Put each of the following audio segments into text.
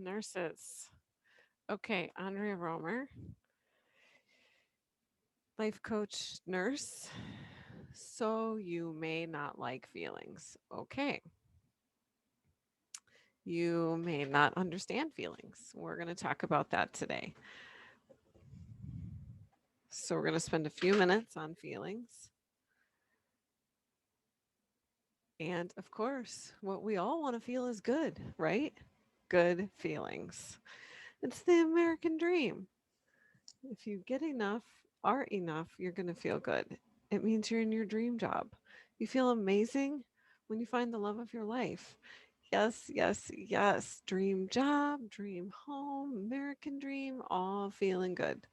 Nurses. Okay, Andrea Romer, life coach, nurse. So you may not like feelings. Okay. You may not understand feelings. We're going to talk about that today. So we're going to spend a few minutes on feelings. And of course, what we all want to feel is good, right? Good feelings. It's the American dream. If you get enough, are enough, you're going to feel good. It means you're in your dream job. You feel amazing when you find the love of your life. Yes, yes, yes. Dream job, dream home, American dream, all feeling good.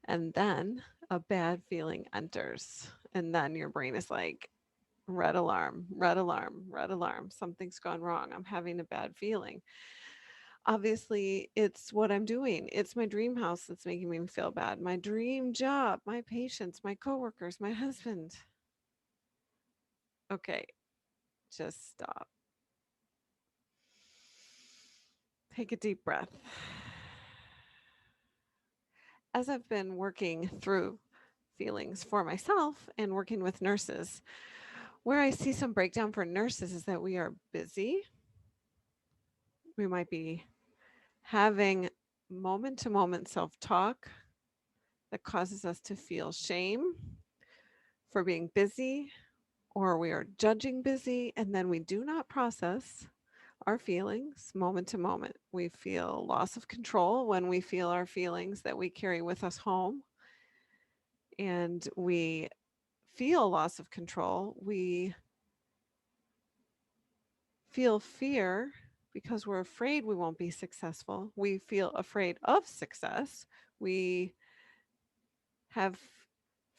And then a bad feeling enters. And then your brain is like, red alarm, red alarm, red alarm. Something's gone wrong. I'm having a bad feeling. Obviously, it's what I'm doing. It's my dream house that's making me feel bad. My dream job, my patients, my coworkers, my husband. Okay, just stop. Take a deep breath. As I've been working through feelings for myself and working with nurses, where I see some breakdown for nurses is that we are busy. We might be having moment to moment self talk that causes us to feel shame for being busy, or we are judging busy, and then we do not process our feelings moment to moment. We feel loss of control when we feel our feelings that we carry with us home, and we feel loss of control. We feel fear because we're afraid we won't be successful. We feel afraid of success. We have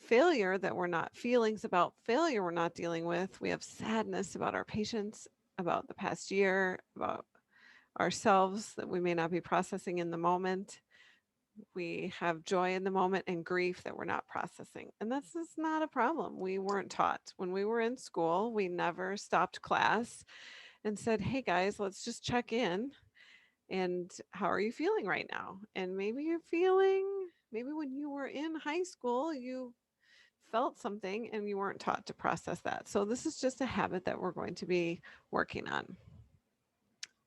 failure that we're not feelings about failure we're not dealing with. We have sadness about our patients, about the past year, about ourselves that we may not be processing in the moment. We have joy in the moment and grief that we're not processing. And this is not a problem. We weren't taught. When we were in school, we never stopped class and said, hey guys, let's just check in. And how are you feeling right now? And maybe you're feeling, maybe when you were in high school, you felt something and you weren't taught to process that. So, this is just a habit that we're going to be working on.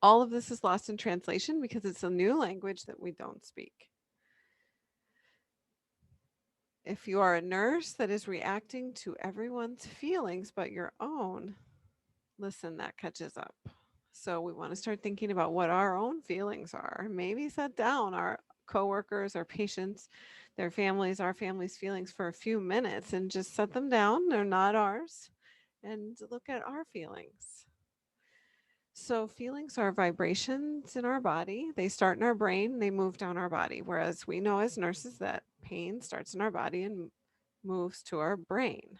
All of this is lost in translation because it's a new language that we don't speak. If you are a nurse that is reacting to everyone's feelings but your own, listen, that catches up. So, we want to start thinking about what our own feelings are. Maybe set down our coworkers, our patients, their families, our families' feelings for a few minutes and just set them down. They're not ours. And look at our feelings. So, feelings are vibrations in our body. They start in our brain, they move down our body. Whereas we know as nurses that pain starts in our body and moves to our brain.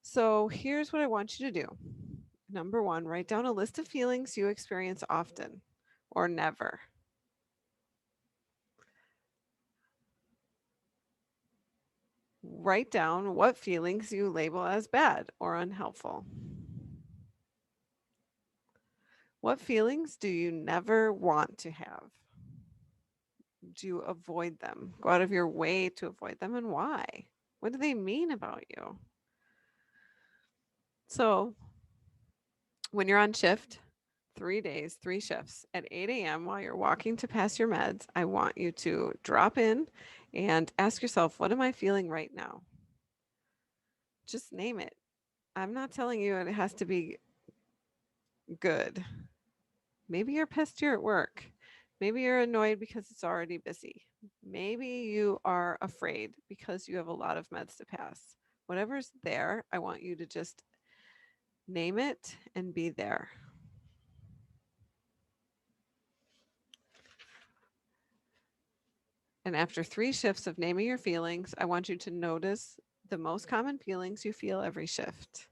So, here's what I want you to do. Number one, write down a list of feelings you experience often or never. Write down what feelings you label as bad or unhelpful. What feelings do you never want to have? Do you avoid them? Go out of your way to avoid them, and why? What do they mean about you? So, when you're on shift, 3 days, 3 shifts at 8 a.m. while you're walking to pass your meds, I want you to drop in and ask yourself, what am I feeling right now? Just name it. I'm not telling you it has to be good. Maybe you're pissed you're at work. Maybe you're annoyed because it's already busy. Maybe you are afraid because you have a lot of meds to pass. Whatever's there, I want you to just name it and be there. And after 3 shifts of naming your feelings, I want you to notice the most common feelings you feel every shift.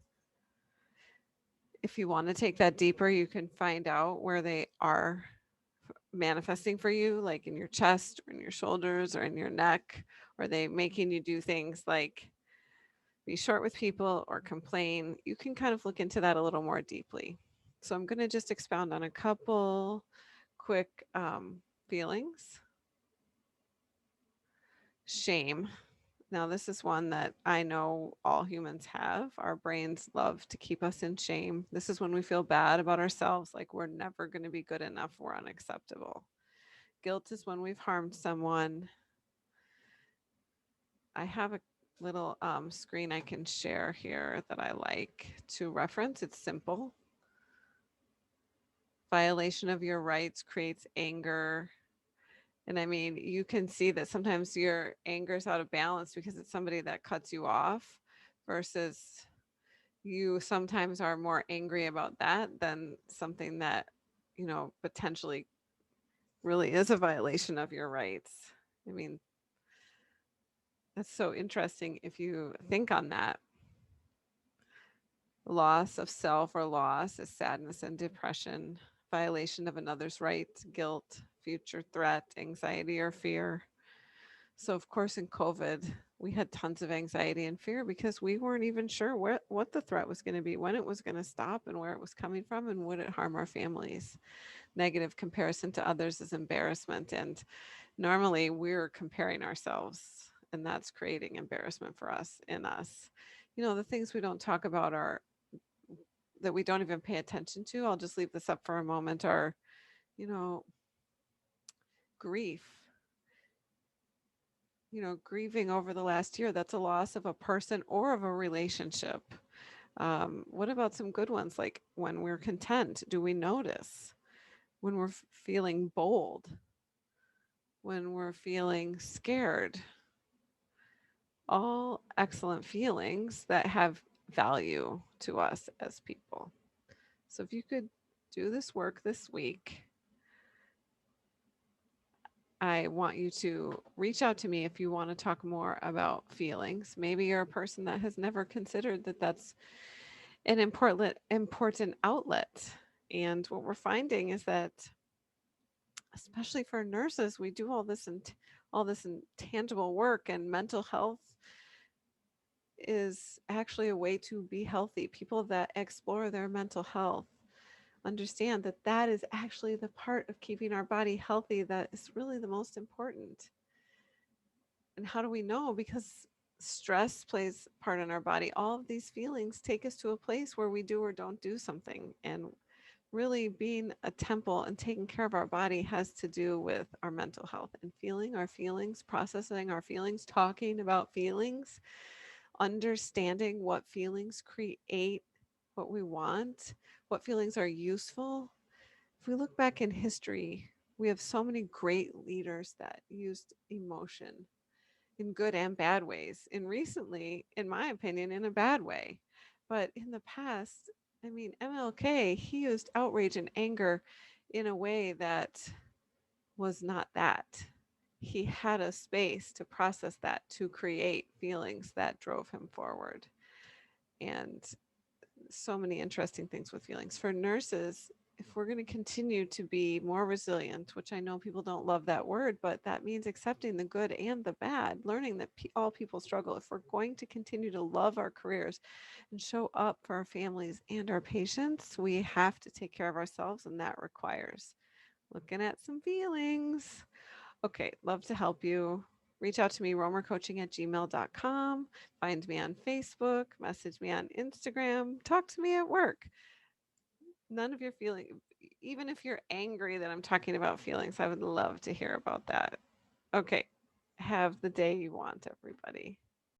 If you want to take that deeper, you can find out where they are manifesting for you, like in your chest or in your shoulders or in your neck. Or they making you do things like be short with people or complain? You can kind of look into that a little more deeply. So I'm going to just expound on a couple quick feelings. Shame. Now, this is one that I know all humans have. Our brains love to keep us in shame. This is when we feel bad about ourselves, like we're never going to be good enough, we're unacceptable. Guilt is when we've harmed someone. I have a little screen I can share here that I like to reference. It's simple. Violation of your rights creates anger. And I mean, you can see that sometimes your anger is out of balance because it's somebody that cuts you off versus you sometimes are more angry about that than something that, potentially really is a violation of your rights. I mean, that's so interesting if you think on that. Loss of self or loss is sadness and depression, violation of another's rights, guilt, future threat, anxiety or fear. So of course in COVID, we had tons of anxiety and fear because we weren't even sure what the threat was going to be, when it was going to stop and where it was coming from and would it harm our families. Negative comparison to others is embarrassment, and normally we're comparing ourselves and that's creating embarrassment for us in us. The things we don't talk about are that we don't even pay attention to. I'll just leave this up for a moment are, you know, grief. Grieving over the last year, that's a loss of a person or of a relationship. What about some good ones? Like when we're content, do we notice? When we're feeling bold, when we're feeling scared, all excellent feelings that have value to us as people. So if you could do this work this week, I want you to reach out to me if you want to talk more about feelings. Maybe you're a person that has never considered that that's an important outlet. And what we're finding is that, especially for nurses, we do all this intangible work, and mental health is actually a way to be healthy. People that explore their mental health understand that that is actually the part of keeping our body healthy that is really the most important. And how do we know? Because stress plays part in our body. All of these feelings take us to a place where we do or don't do something. And really being a temple and taking care of our body has to do with our mental health and feeling our feelings, processing our feelings, talking about feelings, understanding what feelings create what we want, what feelings are useful. If we look back in history, we have so many great leaders that used emotion in good and bad ways. And recently, in my opinion, in a bad way. But in the past, I mean, MLK, he used outrage and anger in a way that was not that. He had a space to process that, to create feelings that drove him forward. And so many interesting things with feelings. For nurses, if we're going to continue to be more resilient, which I know people don't love that word, but that means accepting the good and the bad, learning that all people struggle. If we're going to continue to love our careers and show up for our families and our patients, we have to take care of ourselves, and that requires looking at some feelings. Okay, love to help you. Reach out to me, romercoaching@gmail.com. Find me on Facebook, message me on Instagram, talk to me at work. None of your feeling, even if you're angry that I'm talking about feelings, I would love to hear about that. Okay, have the day you want, everybody.